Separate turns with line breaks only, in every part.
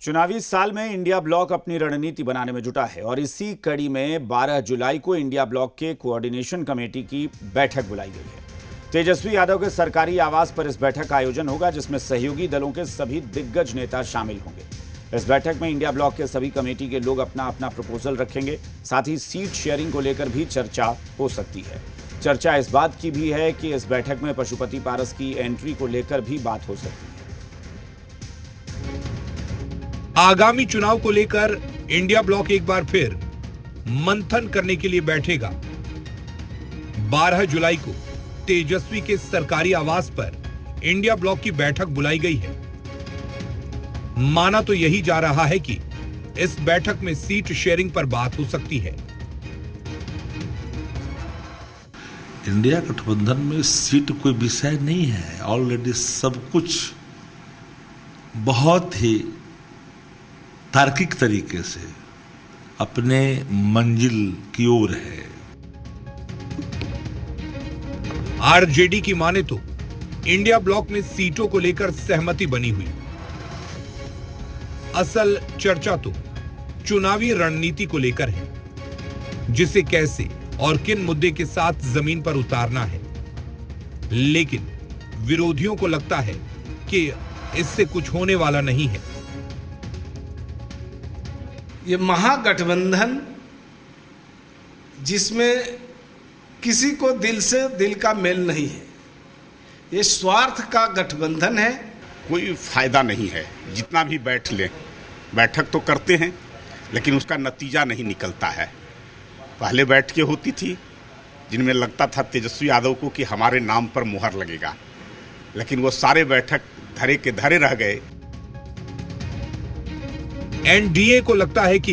चुनावी साल में इंडिया ब्लॉक अपनी रणनीति बनाने में जुटा है और इसी कड़ी में 12 जुलाई को इंडिया ब्लॉक के कोऑर्डिनेशन कमेटी की बैठक बुलाई गई है। तेजस्वी यादव के सरकारी आवास पर इस बैठक का आयोजन होगा, जिसमें सहयोगी दलों के सभी दिग्गज नेता शामिल होंगे। इस बैठक में इंडिया ब्लॉक के सभी कमेटी के लोग अपना अपना प्रपोजल रखेंगे। साथ ही सीट शेयरिंग को लेकर भी चर्चा हो सकती है। चर्चा इस बात की भी है कि इस बैठक में पशुपति पारस की एंट्री को लेकर भी बात हो सकती है।
आगामी चुनाव को लेकर इंडिया ब्लॉक एक बार फिर मंथन करने के लिए बैठेगा। 12 जुलाई को तेजस्वी के सरकारी आवास पर इंडिया ब्लॉक की बैठक बुलाई गई है। माना तो यही जा रहा है कि इस बैठक में सीट शेयरिंग पर बात हो सकती है।
इंडिया गठबंधन में सीट कोई विषय नहीं है। ऑलरेडी सब कुछ बहुत ही तार्किक तरीके से अपने मंजिल की ओर है।
आरजेडी की माने तो इंडिया ब्लॉक में सीटों को लेकर सहमति बनी हुई। असल चर्चा तो चुनावी रणनीति को लेकर है, जिसे कैसे और किन मुद्दे के साथ जमीन पर उतारना है। लेकिन विरोधियों को लगता है कि इससे कुछ होने वाला नहीं है।
ये महागठबंधन जिसमें किसी को दिल से दिल का मेल नहीं है, ये स्वार्थ का गठबंधन है।
कोई फायदा नहीं है। जितना भी बैठ लें, बैठक तो करते हैं लेकिन उसका नतीजा नहीं निकलता है। पहले बैठकें होती थी जिनमें लगता था तेजस्वी यादव को कि हमारे नाम पर मुहर लगेगा, लेकिन वो सारे बैठक धरे के धरे रह गए।
एनडीए को लगता है कि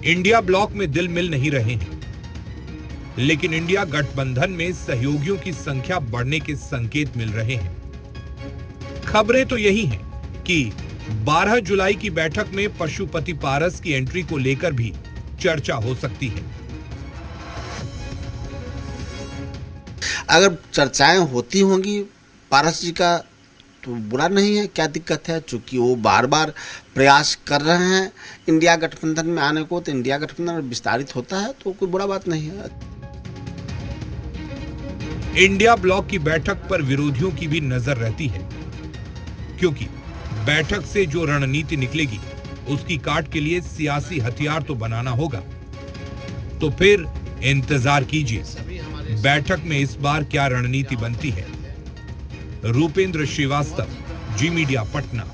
इंडिया ब्लॉक में दिल मिल नहीं रहे हैं, लेकिन इंडिया गठबंधन में सहयोगियों की संख्या बढ़ने के संकेत मिल रहे हैं। खबरें तो यही हैं कि 12 जुलाई की बैठक में पशुपति पारस की एंट्री को लेकर भी चर्चा हो सकती है।
अगर चर्चाएं होती होंगी पारस जी का तो बुरा नहीं है, क्या दिक्कत है? चूंकि वो बार बार प्रयास कर रहे हैं इंडिया गठबंधन में आने को, तो इंडिया गठबंधन विस्तारित होता है तो कोई बुरा बात नहीं है।
इंडिया ब्लॉक की बैठक पर विरोधियों की भी नजर रहती है, क्योंकि बैठक से जो रणनीति निकलेगी उसकी काट के लिए सियासी हथियार तो बनाना होगा। तो फिर इंतजार कीजिए बैठक में इस बार क्या रणनीति बनती है। रूपेंद्र श्रीवास्तव, जी मीडिया, पटना।